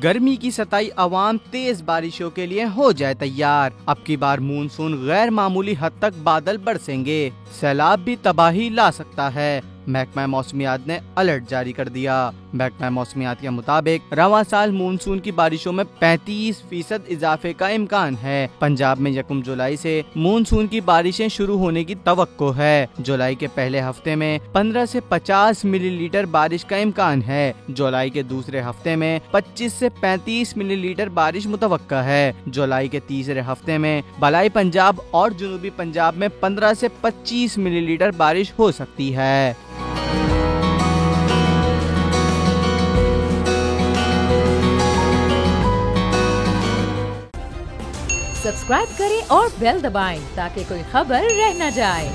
गर्मी की सताई अवाम तेज बारिशों के लिए हो जाए तैयार। अब की बार मानसून गैर मामूली हद तक बादल बरसेंगे, सैलाब भी तबाही ला सकता है। महकमा मौसमियात ने अलर्ट जारी कर दिया। महकमा मौसमियात के मुताबिक रवां साल मानसून की बारिशों में 35% इजाफे का इम्कान है। पंजाब में 1 जुलाई से मानसून की बारिशें शुरू होने की तवक्को है। जुलाई के पहले हफ्ते में 15 से 50 मिलीलीटर बारिश का इम्कान है। जुलाई के दूसरे हफ्ते में 25 से 35 मिलीलीटर बारिश मुतवक्का है। जुलाई के तीसरे हफ्ते में बलाई पंजाब और जुनूबी पंजाब में 15 से 25 मिलीलीटर बारिश हो सकती है। सब्सक्राइब करें और बेल दबाएं ताकि कोई खबर रह न जाए।